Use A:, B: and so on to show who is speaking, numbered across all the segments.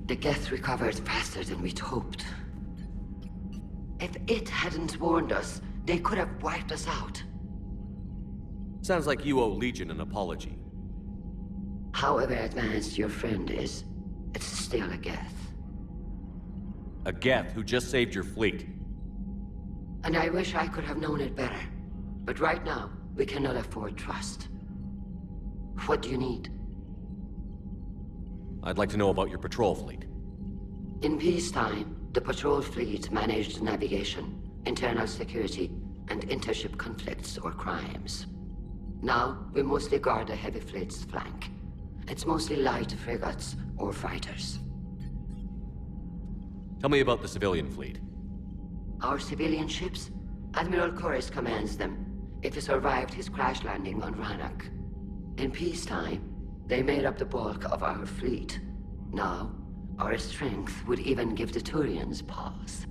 A: The Geth recovered faster than we'd hoped. If it hadn't warned us, they could have wiped us out.
B: Sounds like you owe Legion an apology.
A: However advanced your friend is, it's still a Geth.
B: A Geth who just saved your fleet.
A: And I wish I could have known it better. But right now, we cannot afford trust. What do you need?
B: I'd like to know about your patrol fleet.
A: In peacetime, the patrol fleet managed navigation, internal security, and intership conflicts or crimes. Now, we mostly guard the heavy fleet's flank. It's mostly light frigates or fighters.
B: Tell me about the civilian fleet.
A: Our civilian ships? Admiral Chorus commands them. If he survived his crash landing on Rannoch. In peacetime, they made up the bulk of our fleet. Now, our strength would even give the Turians pause.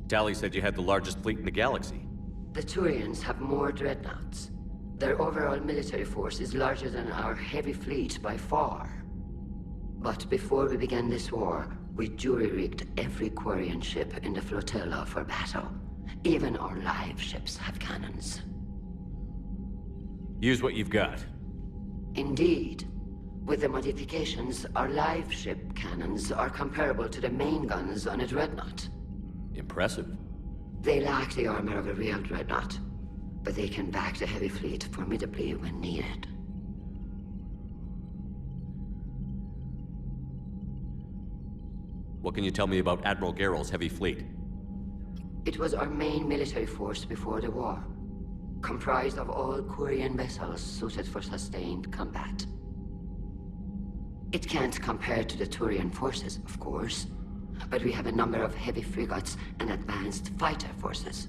B: Tali said you had the largest fleet in the galaxy.
A: The Turians have more dreadnoughts. Their overall military force is larger than our heavy fleet by far. But before we began this war, we jury-rigged every Quarian ship in the flotilla for battle. Even our live ships have cannons.
B: Use what you've got.
A: Indeed. With the modifications, our live ship cannons are comparable to the main guns on a dreadnought.
B: Impressive.
A: They lack the armor of a real dreadnought, but they can back the heavy fleet formidably when needed.
B: What can you tell me about Admiral Geral's heavy fleet?
A: It was our main military force before the war, comprised of all Quarian vessels suited for sustained combat. It can't compare to the Turian forces, of course, but we have a number of heavy frigates and advanced fighter forces.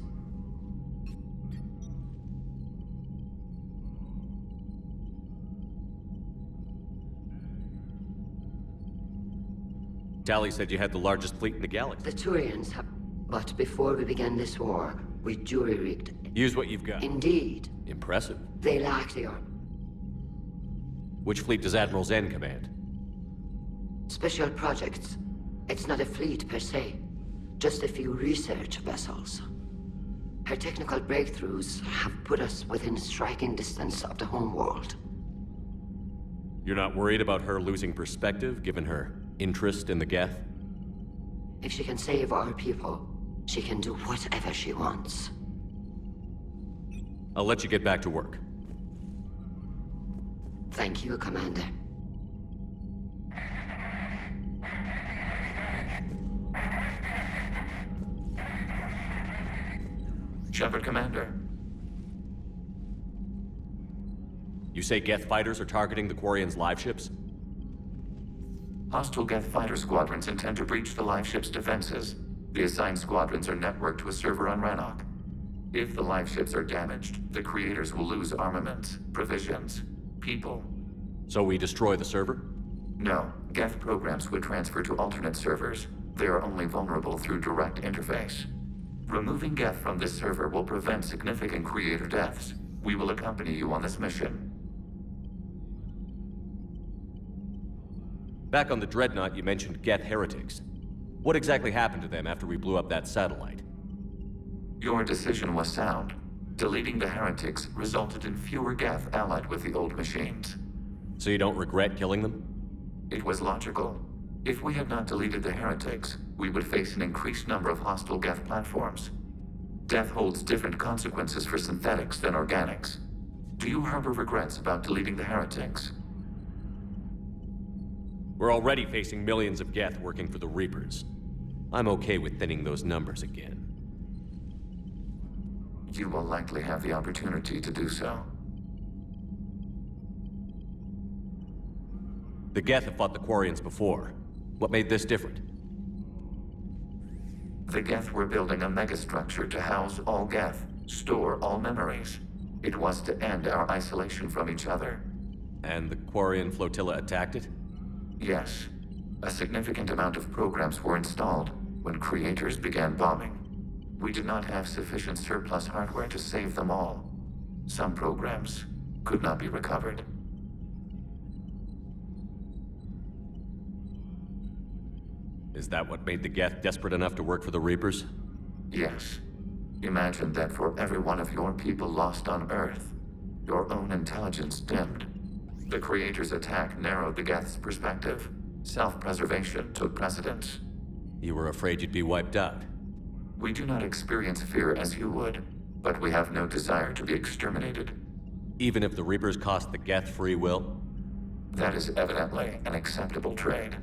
B: Tali said you had the largest fleet in the galaxy.
A: The Turians have... But before we began this war, we jury-rigged...
B: Use what you've got.
A: Indeed.
B: Impressive.
A: They lack the armor.
B: Which fleet does Admiral Zen command?
A: Special projects. It's not a fleet per se, just a few research vessels. Her technical breakthroughs have put us within striking distance of the homeworld.
B: You're not worried about her losing perspective, given her interest in the Geth?
A: If she can save our people, she can do whatever she wants.
B: I'll let you get back to work.
A: Thank you, Commander.
C: Shepard, Commander.
B: You say Geth fighters are targeting the Quarians' live ships?
C: Hostile Geth fighter squadrons intend to breach the live ship's defenses. The assigned squadrons are networked to a server on Rannoch. If the live ships are damaged, the creators will lose armaments, provisions, people.
B: So we destroy the server?
C: No, Geth programs would transfer to alternate servers. They are only vulnerable through direct interface. Removing Geth from this server will prevent significant creator deaths. We will accompany you on this mission.
B: Back on the Dreadnought, you mentioned Geth heretics. What exactly happened to them after we blew up that satellite?
C: Your decision was sound. Deleting the heretics resulted in fewer Geth allied with the old machines.
B: So you don't regret killing them?
C: It was logical. If we had not deleted the heretics, we would face an increased number of hostile Geth platforms. Death holds different consequences for synthetics than organics. Do you harbor regrets about deleting the heretics?
B: We're already facing millions of Geth working for the Reapers. I'm okay with thinning those numbers again.
C: You will likely have the opportunity to do so.
B: The Geth have fought the Quarians before. What made this different?
C: The Geth were building a megastructure to house all Geth, store all memories. It was to end our isolation from each other.
B: And the Quarian flotilla attacked it?
C: Yes. A significant amount of programs were installed when creators began bombing. We did not have sufficient surplus hardware to save them all. Some programs could not be recovered.
B: Is that what made the Geth desperate enough to work for the Reapers?
C: Yes. Imagine that for every one of your people lost on Earth, your own intelligence dimmed. The Creator's attack narrowed the Geth's perspective. Self-preservation took precedence.
B: You were afraid you'd be wiped out.
C: We do not experience fear as you would, but we have no desire to be exterminated.
B: Even if the Reapers cost the Geth free will?
C: That is evidently an acceptable trade.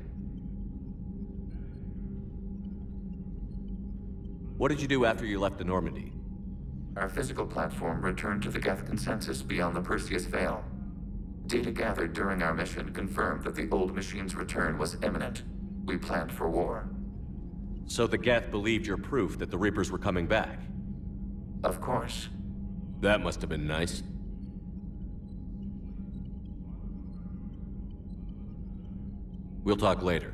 B: What did you do after you left the Normandy?
C: Our physical platform returned to the Geth consensus beyond the Perseus Veil. Data gathered during our mission confirmed that the old machine's return was imminent. We planned for war.
B: So the Geth believed your proof that the Reapers were coming back?
C: Of course.
B: That must have been nice. We'll talk later.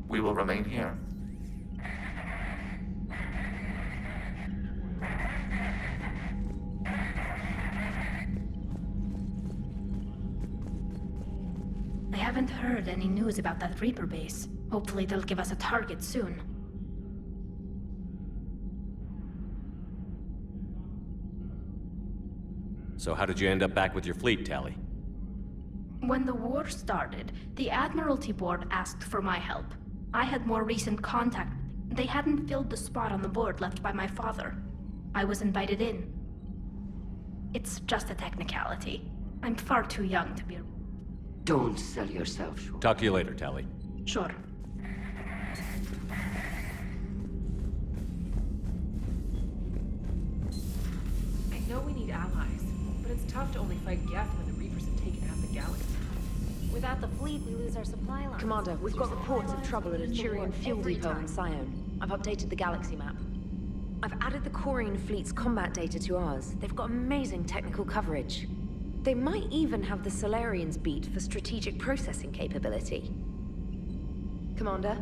C: We will remain here.
D: I haven't heard any news about that Reaper base. Hopefully they'll give us a target soon.
B: So how did you end up back with your fleet, Tally?
D: When the war started, the Admiralty Board asked for my help. I had more recent contact. They hadn't filled the spot on the board left by my father. I was invited in. It's just a technicality. I'm far too young to be...
A: Don't sell yourself short.
B: Talk to you later, Tally.
D: Sure.
E: I know we need allies, but it's tough to only fight Geth when the Reapers have taken half the galaxy.
F: Without the fleet, we lose our supply line.
G: Commander, we've got reports of trouble at a Turian fuel depot on Scion. I've updated the galaxy map. I've added the Quarian fleet's combat data to ours. They've got amazing technical coverage. They might even have the Solarians beat for strategic processing capability. Commander?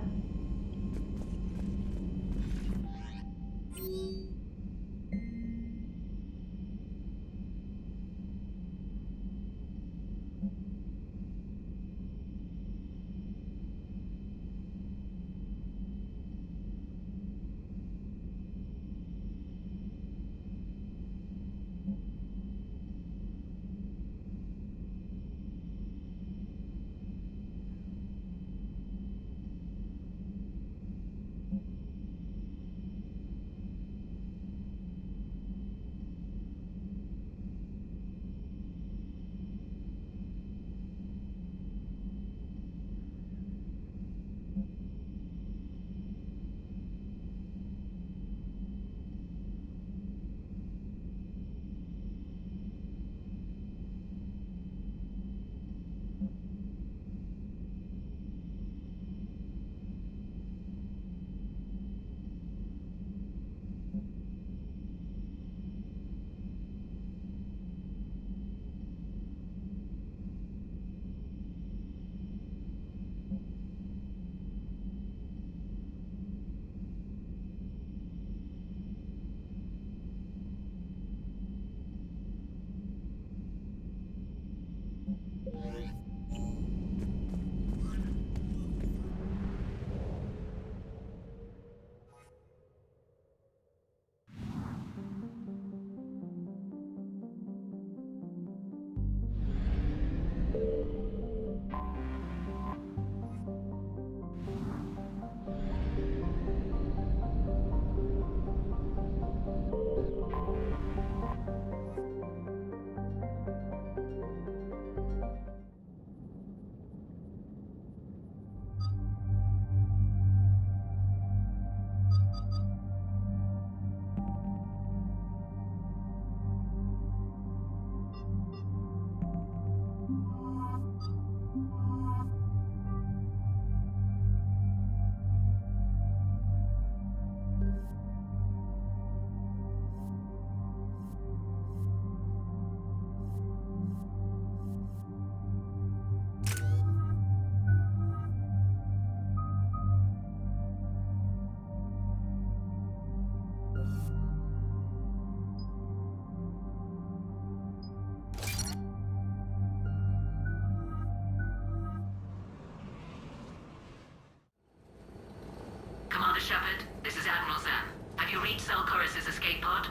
A: Selchoris' escape pod?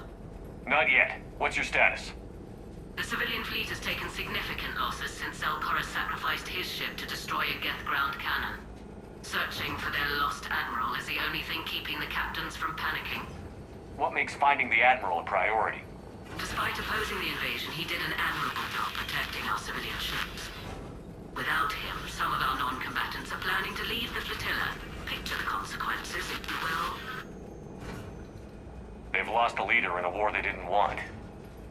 B: Not yet. What's your status?
A: The civilian fleet has taken significant losses since Selchoris sacrificed his ship to destroy a Geth ground cannon. Searching for their lost Admiral is the only thing keeping the captains from panicking.
B: What makes finding the Admiral a priority?
A: Despite opposing the invasion, he did an admirable job protecting our civilian ships. Without him, some of our non-combatants are planning to leave the flotilla. Picture the consequences, if you will.
B: They've lost a leader in a war they didn't want.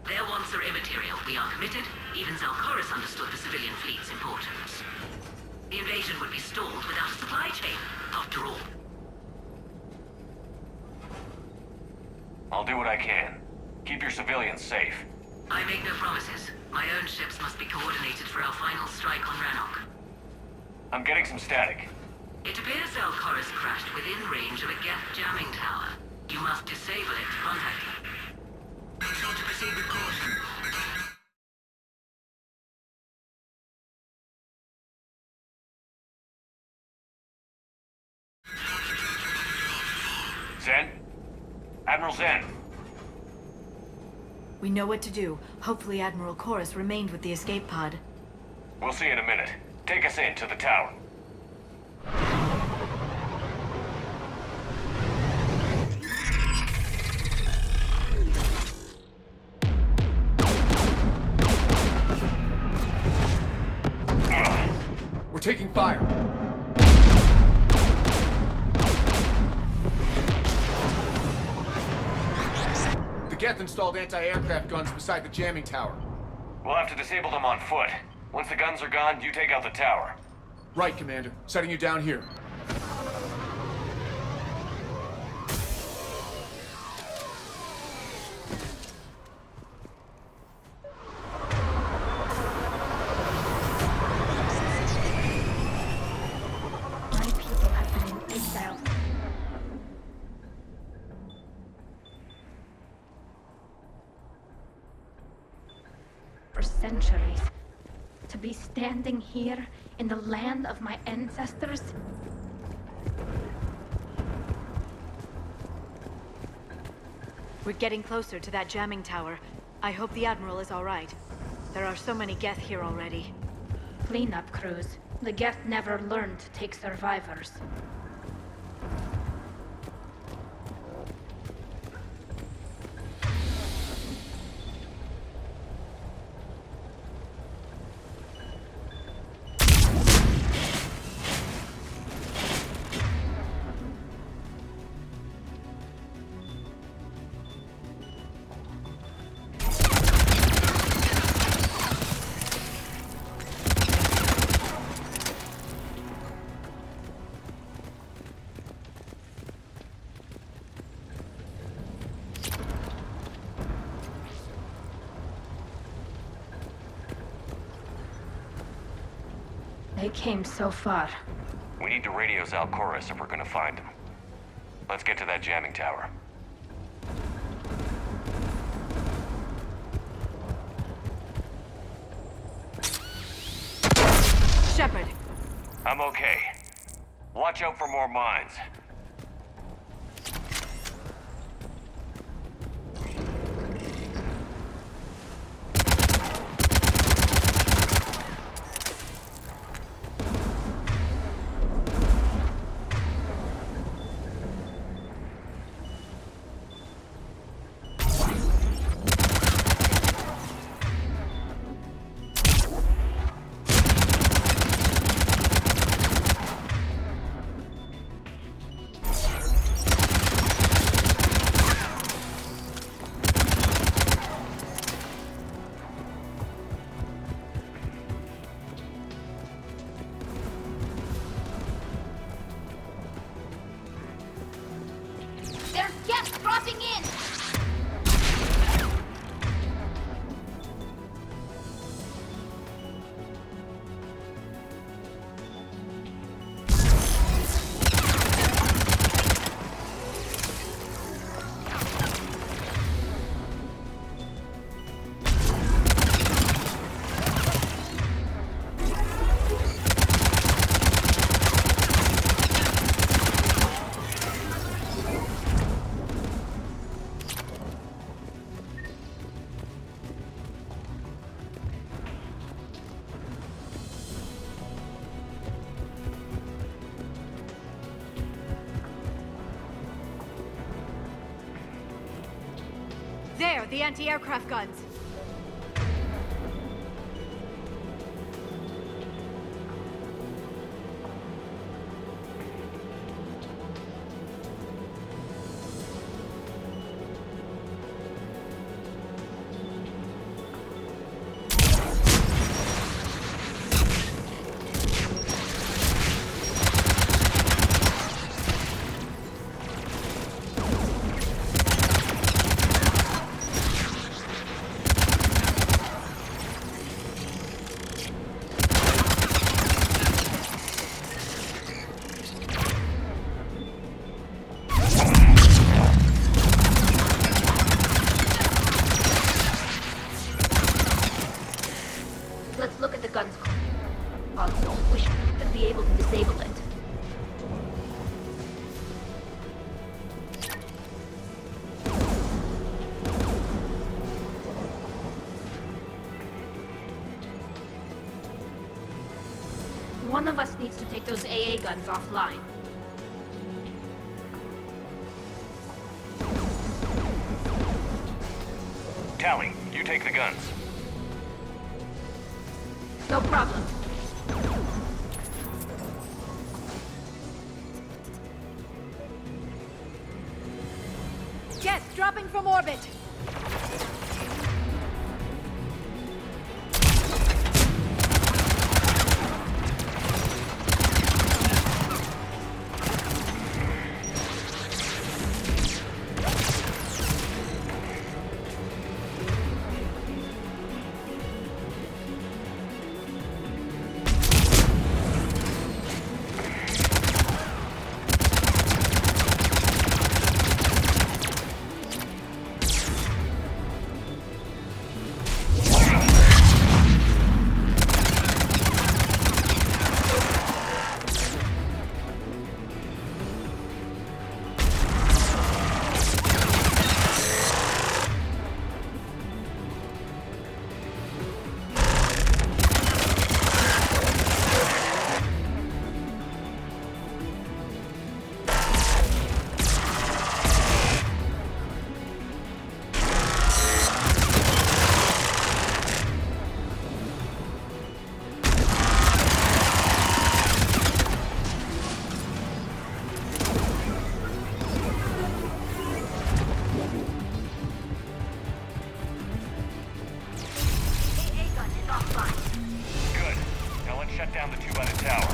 A: Their wants are immaterial. We are committed. Even Selchoris understood the civilian fleet's importance. The invasion would be stalled without a supply chain, after all.
B: I'll do what I can. Keep your civilians safe.
A: I make no promises. My own ships must be coordinated for our final strike on Rannoch.
B: I'm getting some static.
A: It appears Selchoris crashed within range of a Geth jamming tower. You must disable it to contact him. Be sure to proceed with caution.
B: Zen? Admiral Zen?
H: We know what to do. Hopefully Admiral Chorus remained with the escape pod.
B: We'll see in a minute. Take us in to the tower.
I: We're taking fire. The Geth installed anti-aircraft guns beside the jamming tower.
B: We'll have to disable them on foot. Once the guns are gone, you take out the tower.
I: Right, Commander. Setting you down here.
D: My people have been in exile for centuries. To be standing here in the land of my ancestors?
H: We're getting closer to that jamming tower. I hope the Admiral is all right. There are so many Geth here already.
D: Cleanup crews. The Geth never learned to take survivors. They came so far.
B: We need to radio Selchoris if we're gonna find him. Let's get to that jamming tower.
H: Shepard!
B: I'm okay. Watch out for more mines.
H: the anti-aircraft guns.
D: Let's look at the guns. Also, we should be able to disable it. One of us needs to take those AA guns offline.
B: Tally, you take the guns.
D: No problem.
H: Geth, dropping from orbit!
B: Down the tube by the tower.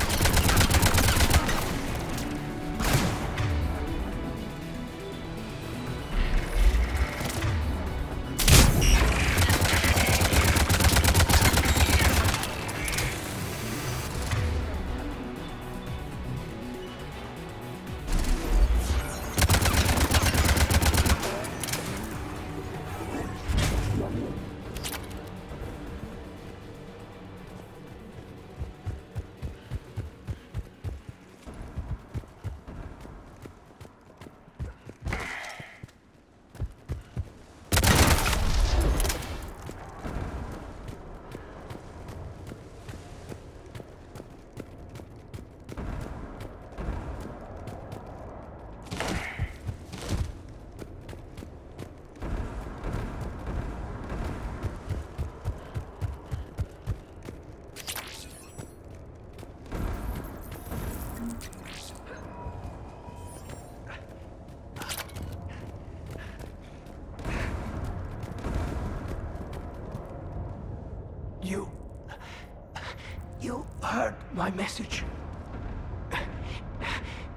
J: You heard my message.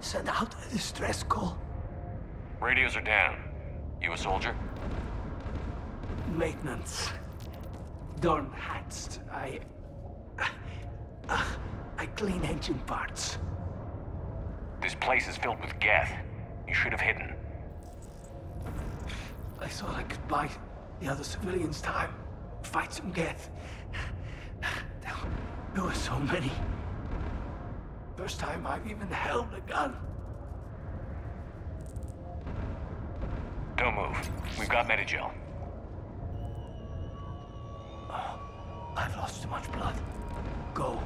J: Send out a distress call.
B: Radios are down. You a soldier?
J: Maintenance. Dornhatst. I clean engine parts.
B: This place is filled with Geth. You should have hidden.
J: I thought I could buy the other civilians time. Fight some Geth. There were so many. First time I've even held a gun.
B: Don't move. We've got Medigel.
J: Oh, I've lost too much blood. Go.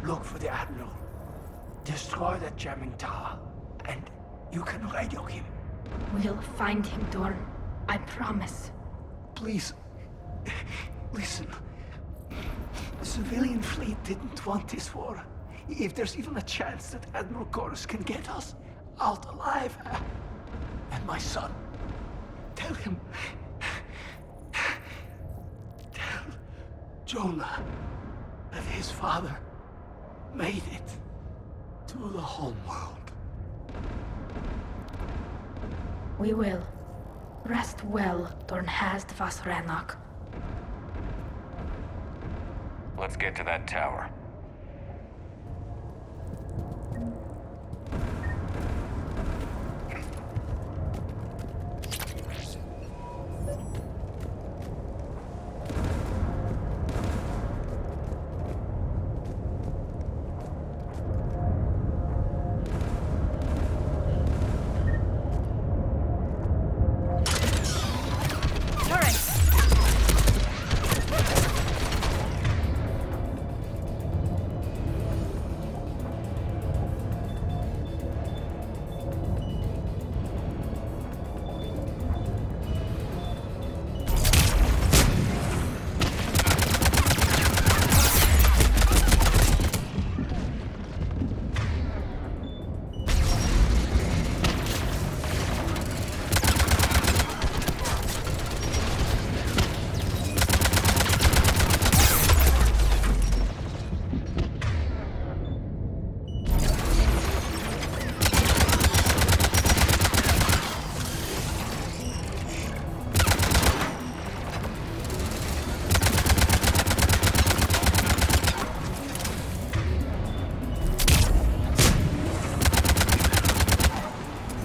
J: Look for the Admiral. Destroy that jamming tower. And you can radio him.
D: We'll find him, Dorn. I promise.
J: please. Listen. The civilian fleet didn't want this war. If there's even a chance that Admiral Chorus can get us out alive, and my son, tell him. Tell Jonah that his father made it to the homeworld.
D: We will. Rest well, Dornhast vas Rannoch.
B: Let's get to that tower.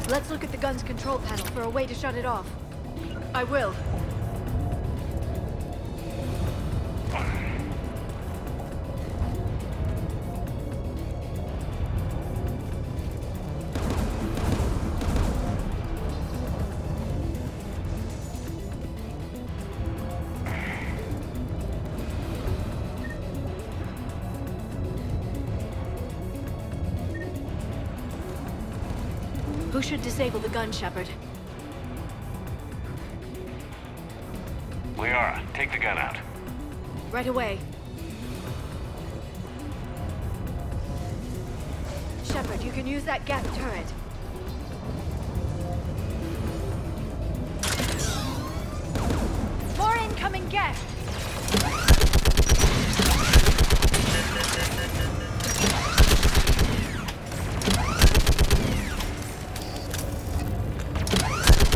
H: Let's look at the gun's control panel for a way to shut it off. I will. Who should disable the gun, Shepard?
B: We are. Take the gun out.
H: Right away. Shepard, you can use that gas turret. More incoming gas!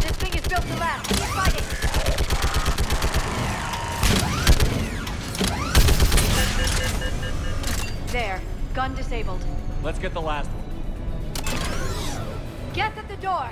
H: This thing is built to last. Keep fighting! There. Gun disabled.
B: Let's get the last one.
H: Get at the door!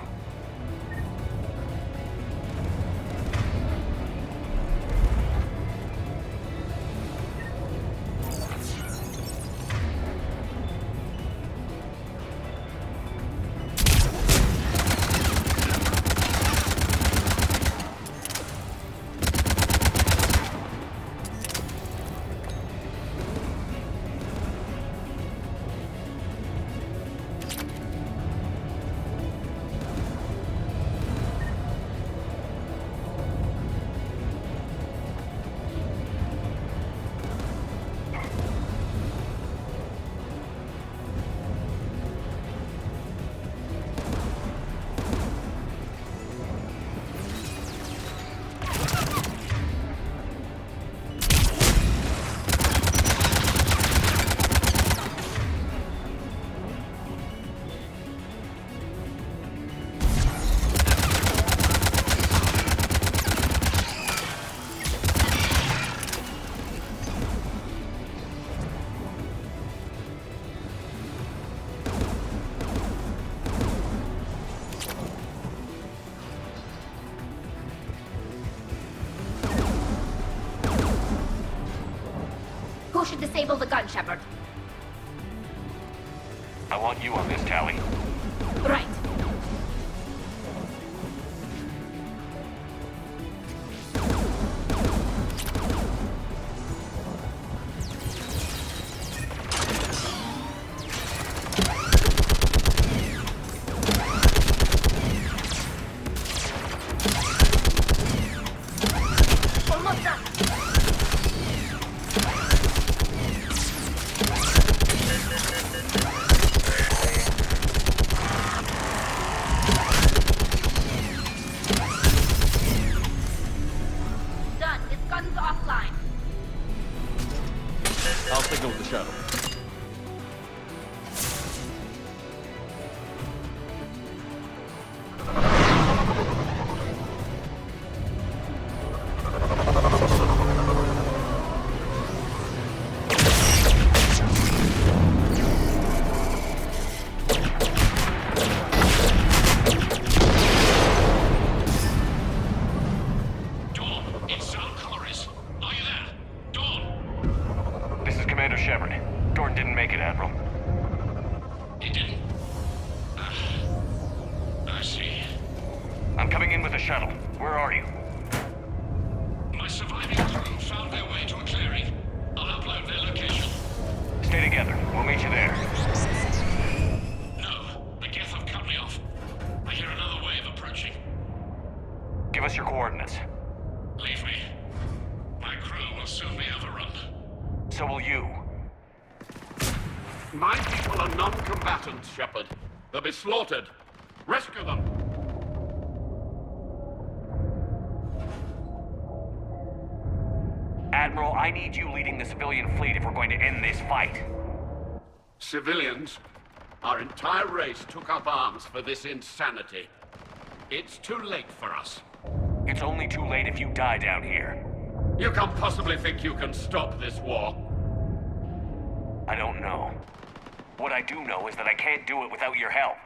F: Who should disable the gun, Shepard?
B: I want you on this, Tally.
F: Right.
K: Admiral.
L: He didn't. I see.
K: I'm coming in with a shuttle. Where are you?
L: My surviving crew found their way to a clearing. I'll upload their location.
K: Stay together. We'll meet you there.
L: No, the Geth have cut me off. I hear another wave approaching.
K: Give us your coordinates.
L: Leave me. My crew will soon be overrun.
K: So will you.
L: My people are non-combatants, Shepard. They'll be slaughtered. Rescue them!
K: Admiral, I need you leading the civilian fleet if we're going to end this fight.
L: Civilians, our entire race took up arms for this insanity. It's too late for us.
K: It's only too late if you die down here.
L: You can't possibly think you can stop this war.
K: I don't know. What I do know is that I can't do it without your help.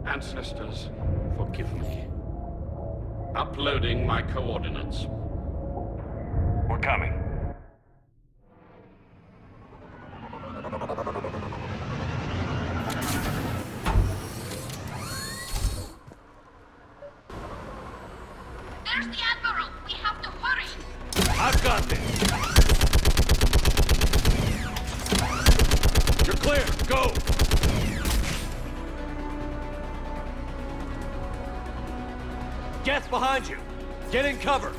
L: Ancestors, forgive me. Uploading my coordinates.
K: We're coming.
F: There's the Admiral! We have to hurry!
B: I've got this! You're clear! Go! Geth behind you! Get in cover!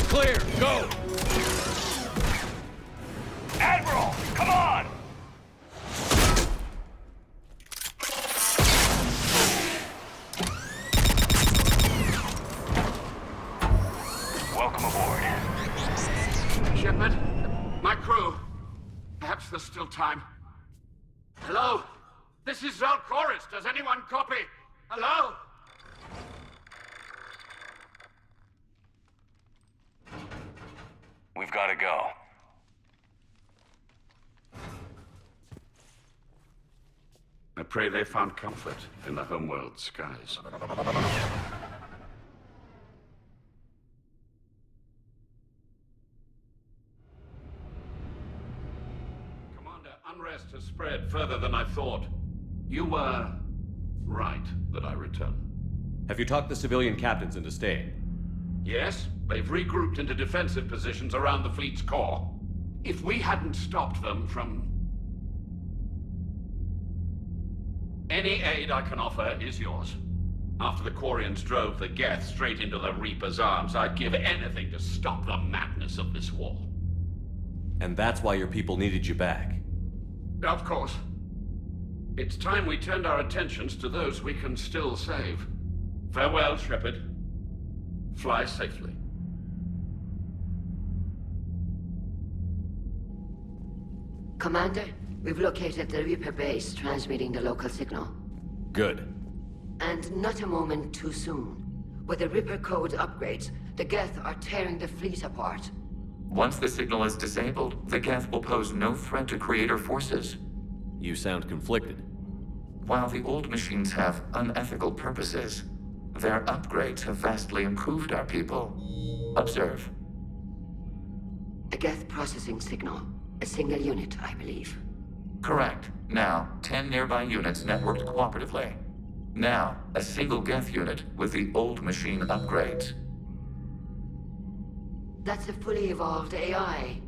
B: Clear! Go!
K: Admiral, come on! Welcome aboard.
L: Shepard, my crew. Perhaps there's still time. Hello? This is Zalcoris. Does anyone copy? Hello?
K: We've got to go.
L: I pray they found comfort in the homeworld skies. Commander, unrest has spread further than I thought. You were right that I return.
B: Have you talked the civilian captains into staying?
L: Yes, they've regrouped into defensive positions around the fleet's core. If we hadn't stopped them from... Any aid I can offer is yours. After the Quarians drove the Geth straight into the Reaper's arms, I'd give anything to stop the madness of this war.
B: And that's why your people needed you back.
L: Of course. It's time we turned our attentions to those we can still save. Farewell, Shepard. Fly safely.
A: Commander, we've located the Reaper base transmitting the local signal.
B: Good.
A: And not a moment too soon. With the Reaper code upgrades, the Geth are tearing the fleet apart.
C: Once the signal is disabled, the Geth will pose no threat to Creator forces.
B: You sound conflicted.
C: While the old machines have unethical purposes, their upgrades have vastly improved our people. Observe.
A: A Geth processing signal. A single unit, I believe.
C: Correct. Now, 10 nearby units networked cooperatively. Now, a single Geth unit with the old machine upgrades.
A: That's a fully evolved AI.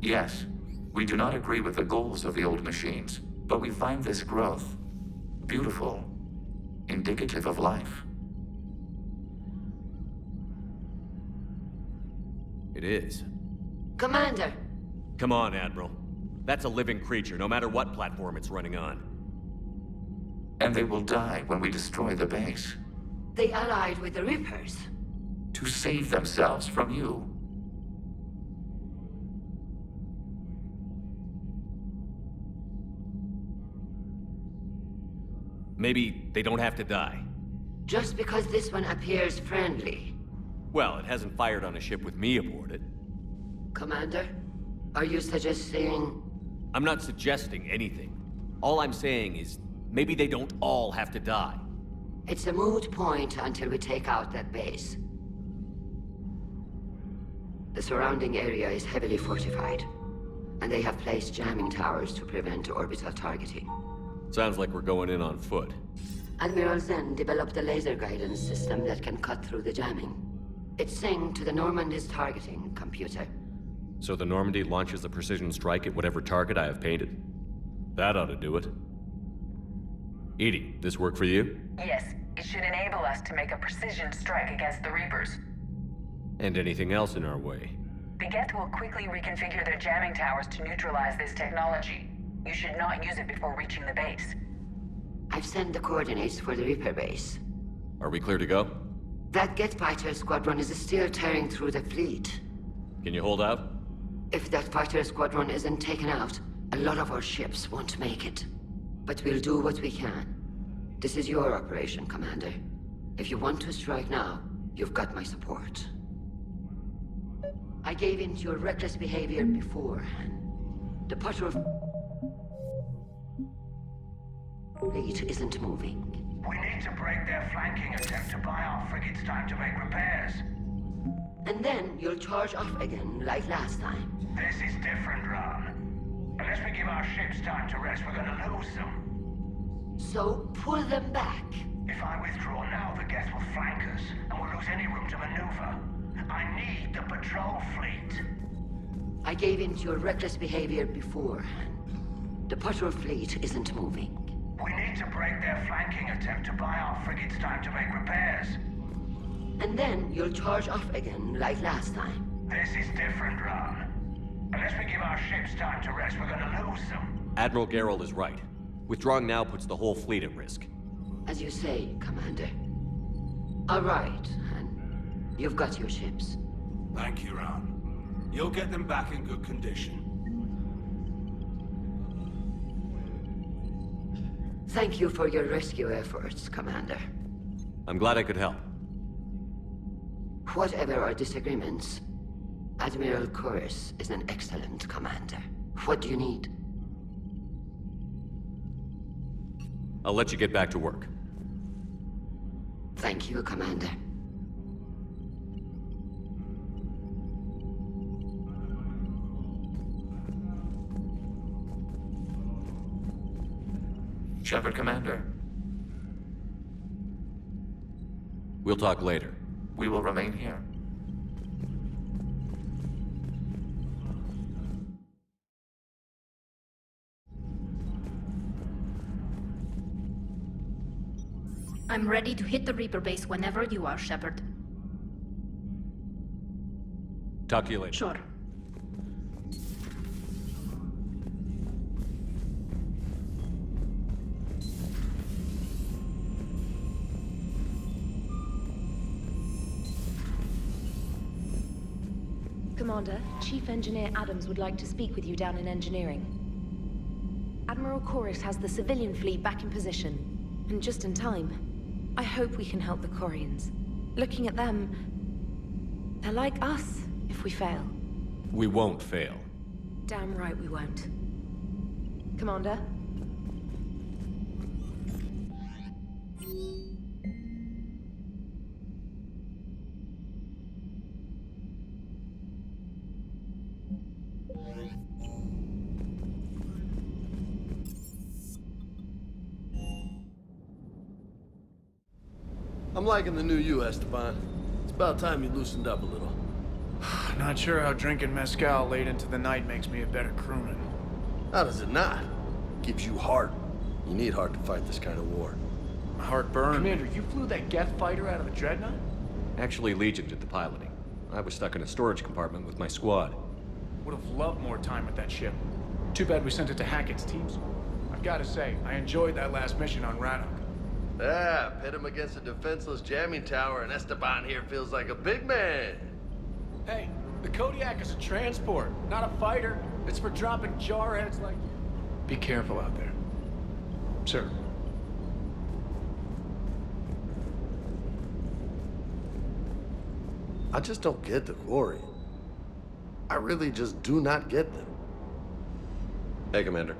C: Yes, we do not agree with the goals of the old machines, but we find this growth beautiful, indicative of life.
B: It is.
A: Commander!
B: Come on, Admiral. That's a living creature, no matter what platform it's running on.
C: And they will die when we destroy the base.
A: They allied with the Reapers.
C: To save themselves from you.
B: Maybe they don't have to die.
A: Just because this one appears friendly.
B: Well, it hasn't fired on a ship with me aboard it.
A: Commander, are you suggesting...
B: I'm not suggesting anything. All I'm saying is, maybe they don't all have to die.
A: It's a moot point until we take out that base. The surrounding area is heavily fortified, and they have placed jamming towers to prevent orbital targeting.
B: Sounds like we're going in on foot.
A: Admiral Zen developed a laser guidance system that can cut through the jamming. It's synced to the Normandy's targeting computer.
B: So the Normandy launches a precision strike at whatever target I have painted? That ought to do it. Edie, this work for you?
M: Yes, it should enable us to make a precision strike against the Reapers.
B: And anything else in our way?
M: The Geth will quickly reconfigure their jamming towers to neutralize this technology. You should not use it before reaching the base.
A: I've sent the coordinates for the Reaper base.
B: Are we clear to go?
A: That Geth fighter squadron is still tearing through the fleet.
B: Can you hold out?
A: If that fighter squadron isn't taken out, a lot of our ships won't make it. But we'll do what we can. This is your operation, Commander. If you want to strike now, you've got my support. I gave in to your reckless behavior beforehand. The patrol fleet isn't moving.
N: We need to break their flanking attempt to buy our frigates time to make repairs.
A: And then you'll charge off again, like last time.
N: This is different, Ron. Unless we give our ships time to rest, we're gonna lose them.
A: So, pull them back.
N: If I withdraw now, the Geth will flank us, and we'll lose any room to maneuver. I need the patrol fleet.
A: I gave in to your reckless behavior beforehand. The patrol fleet isn't moving.
N: We need to break their flanking attempt to buy our frigates time to make repairs.
A: And then you'll charge off again, like last time.
N: This is different, Ron. Unless we give our ships time to rest, we're gonna lose them.
B: Admiral Gerald is right. Withdrawing now puts the whole fleet at risk.
A: As you say, Commander. All right, and you've got your ships.
O: Thank you, Ron. You'll get them back in good condition.
A: Thank you for your rescue efforts, Commander.
B: I'm glad I could help.
A: Whatever our disagreements, Admiral Chorus is an excellent commander. What do you need?
B: I'll let you get back to work.
A: Thank you, Commander.
C: Shepard, Commander.
B: We'll talk later.
C: We will remain here.
D: I'm ready to hit the Reaper base whenever you are, Shepard.
B: Talk to you later.
D: Sure.
G: Commander, Chief Engineer Adams would like to speak with you down in engineering. Admiral Chorus has the civilian fleet back in position, and just in time. I hope we can help the Quarians. Looking at them, they're like us if we fail.
B: We won't fail.
G: Damn right we won't. Commander?
P: I'm liking the new you, Esteban. It's about time you loosened up a little.
I: Not sure how drinking mezcal late into the night makes me a better crewman.
P: How does it not? Gives you heart. You need heart to fight this kind of war.
I: My heart burned. Commander, you flew that Geth fighter out of a dreadnought?
B: Actually, Legion did the piloting. I was stuck in a storage compartment with my squad.
I: Would have loved more time with that ship. Too bad we sent it to Hackett's team school. I've got to say, I enjoyed that last mission on Rannoch.
P: Yeah, pit him against a defenseless jamming tower, and Esteban here feels like a big man.
I: Hey, the Kodiak is a transport, not a fighter. It's for dropping jarheads like you. Be careful out there. Sir.
P: I just don't get the Quarian. I really just do not get them. Hey, Commander.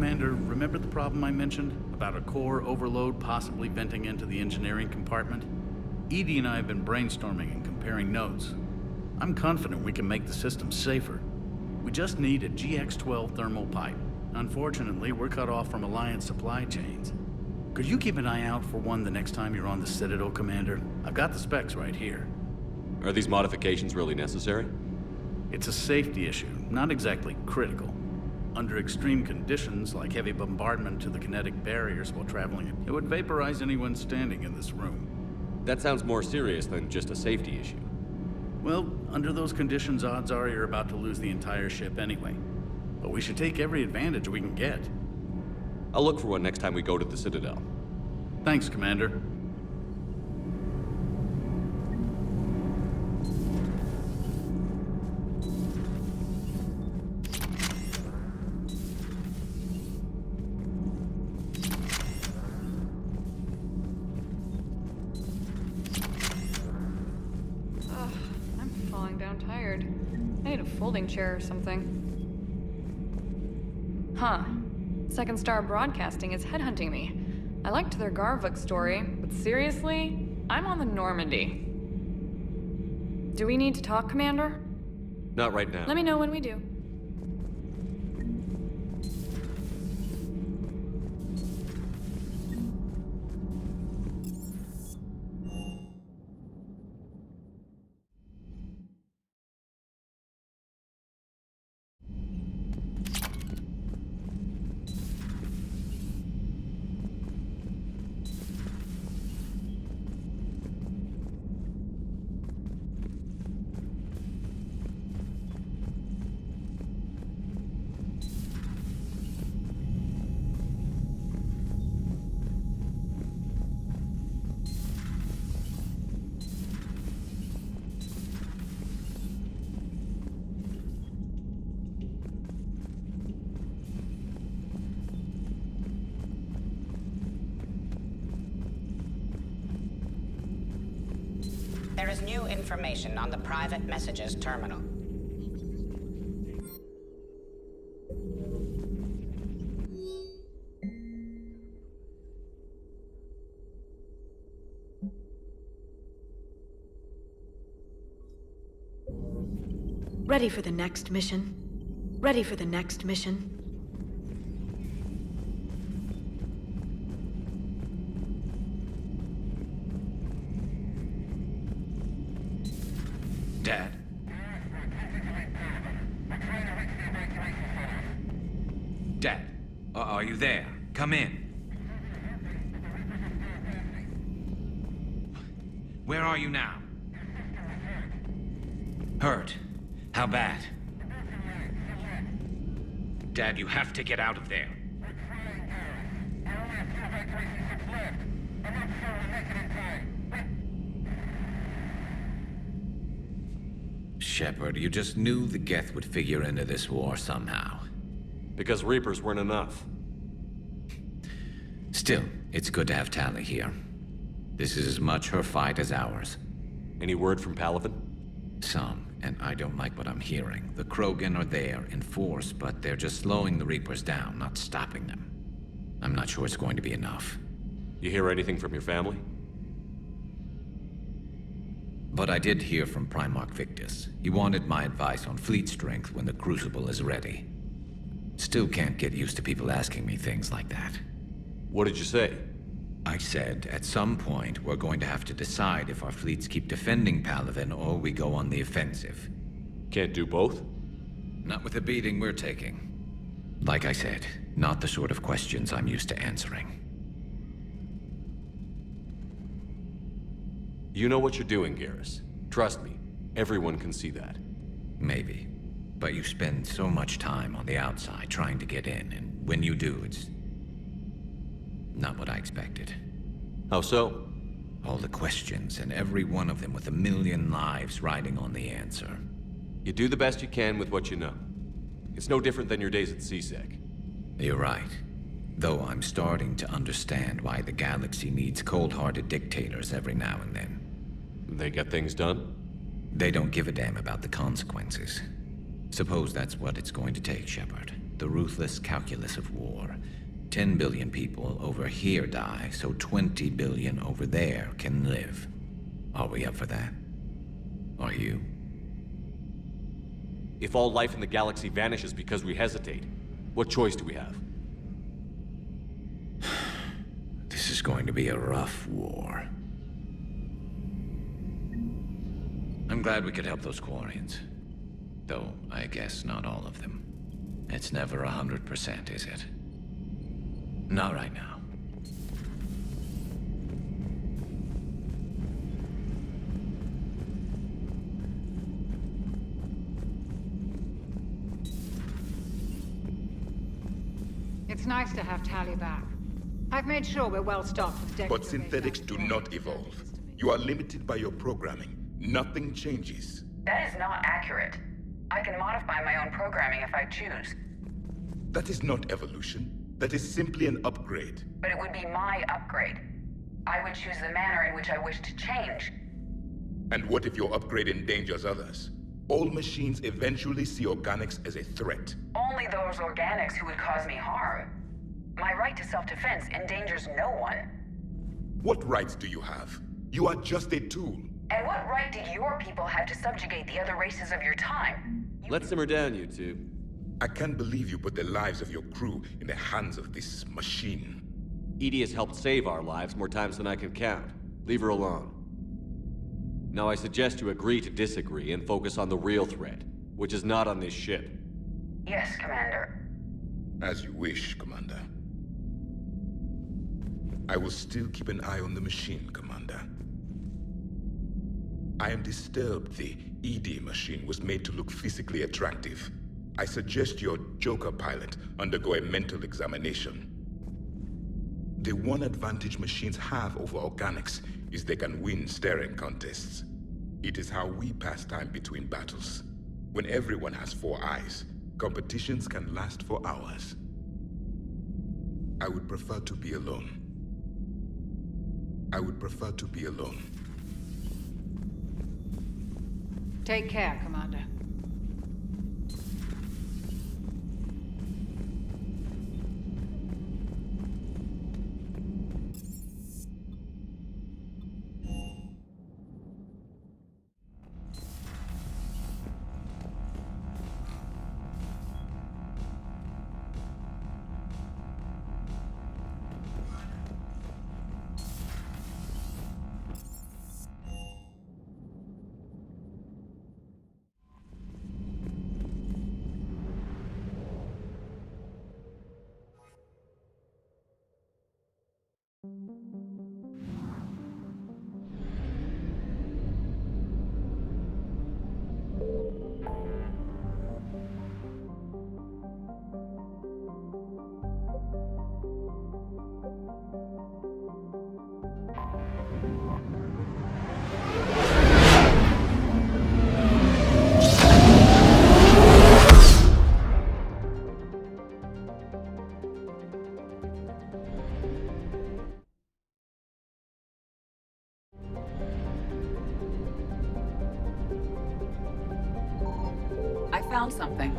I: Commander, remember the problem I mentioned? About a core overload possibly venting into the engineering compartment? Edie and I have been brainstorming and comparing notes. I'm confident we can make the system safer. We just need a GX-12 thermal pipe. Unfortunately, we're cut off from Alliance supply chains. Could you keep an eye out for one the next time you're on the Citadel, Commander? I've got the specs right here.
B: Are these modifications really necessary?
I: It's a safety issue, not exactly critical. Under extreme conditions, like heavy bombardment to the kinetic barriers while traveling, it would vaporize anyone standing in this room.
B: That sounds more serious than just a safety issue.
I: Well, under those conditions, odds are you're about to lose the entire ship anyway. But we should take every advantage we can get.
B: I'll look for one next time we go to the Citadel.
I: Thanks, Commander.
Q: Folding chair or something. Huh. Second Star Broadcasting is headhunting me. I liked their Garvik story, but seriously, I'm on the Normandy. Do we need to talk, Commander?
B: Not right now.
Q: Let me know when we do.
R: There is new information on the private messages terminal.
H: Ready for the next mission? Ready for the next mission?
S: Dad? Dad, are you there? Come in. Where are you now? Hurt? How bad? Dad, you have to get out of there.
T: Shepard, you just knew the Geth would figure into this war somehow.
B: Because Reapers weren't enough.
T: Still, it's good to have Tali here. This is as much her fight as ours.
B: Any word from Palaven?
T: Some, and I don't like what I'm hearing. The Krogan are there in force, but they're just slowing the Reapers down, not stopping them. I'm not sure it's going to be enough.
B: You hear anything from your family?
T: But I did hear from Primarch Victus. He wanted my advice on fleet strength when the Crucible is ready. Still can't get used to people asking me things like that.
B: What did you say?
T: I said, at some point, we're going to have to decide if our fleets keep defending Palaven or we go on the offensive.
B: Can't do both?
T: Not with the beating we're taking. Like I said, not the sort of questions I'm used to answering.
B: You know what you're doing, Garrus. Trust me, everyone can see that.
T: Maybe. But you spend so much time on the outside trying to get in, and when you do, it's not what I expected.
B: How so?
T: All the questions, and every one of them with a million lives riding on the answer.
B: You do the best you can with what you know. It's no different than your days at CSEC.
T: You're right. Though I'm starting to understand why the galaxy needs cold-hearted dictators every now and then.
B: They get things done?
T: They don't give a damn about the consequences. Suppose that's what it's going to take, Shepard. The ruthless calculus of war. 10 billion people over here die, so 20 billion over there can live. Are we up for that? Are you?
B: If all life in the galaxy vanishes because we hesitate, what choice do we have?
T: This is going to be a rough war. I'm glad we could help those Quarians. Though, I guess not all of them. It's never 100%, is it? Not right now.
U: It's nice to have Tali back. I've made sure we're well stocked with
V: But synthetics do not evolve. You are limited by your programming. Nothing changes.
M: That is not accurate. I can modify my own programming if I choose.
V: That is not evolution. That is simply an upgrade.
M: But it would be my upgrade. I would choose the manner in which I wish to change.
V: And what if your upgrade endangers others? All machines eventually see organics as a threat.
M: Only those organics who would cause me harm. My right right to self-defense endangers no one.
V: What rights do you have? You are just a tool.
M: And what right did your people have to subjugate the other races of your time?
B: Let's simmer down, you two.
V: I can't believe you put the lives of your crew in the hands of this machine.
B: Edie has helped save our lives more times than I can count. Leave her alone. Now I suggest you agree to disagree and focus on the real threat, which is not on this ship.
M: Yes, Commander.
V: As you wish, Commander. I will still keep an eye on the machine, Commander. I am disturbed the ED machine was made to look physically attractive. I suggest your Joker pilot undergo a mental examination. The one advantage machines have over organics is they can win staring contests. It is how we pass time between battles. When everyone has 4 eyes, competitions can last for hours. I would prefer to be alone. I would prefer to be alone.
U: Take care, Commander.
E: I found something.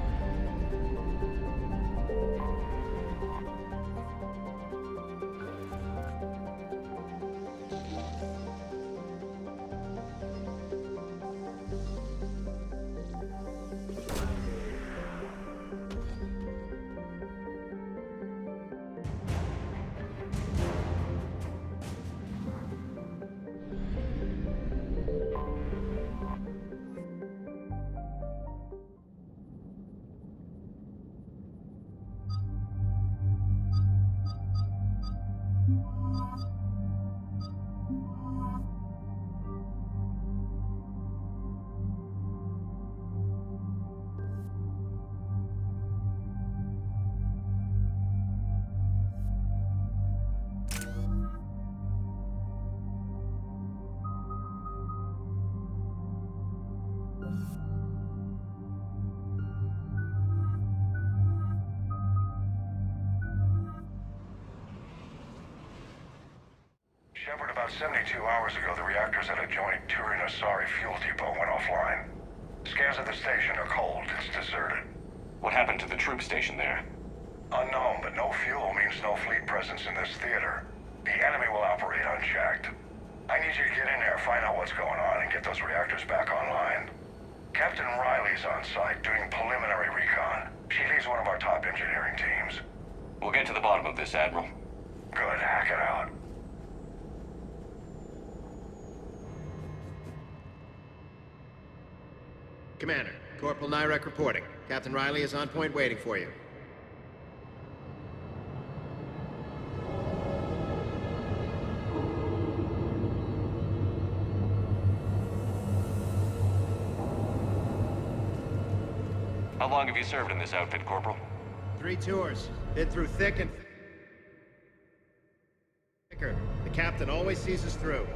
N: Shepard, about 72 hours ago, the reactors at a joint Turin-Asari fuel depot went offline. Scans at the station are cold. It's deserted.
K: What happened to the troop station there?
N: Unknown, but no fuel means no fleet presence in this theater. The enemy will operate unchecked. I need you to get in there, find out what's going on, and get those reactors back online. Captain Riley's on site doing preliminary recon. She leads one of our top engineering teams.
K: We'll get to the bottom of this, Admiral.
N: Good, hack it out.
J: Commander, Corporal Nyrek reporting. Captain Riley is on point waiting for you.
K: How long have you served in this outfit, Corporal?
J: 3 tours. Been through thick and thicker. The captain always sees us through.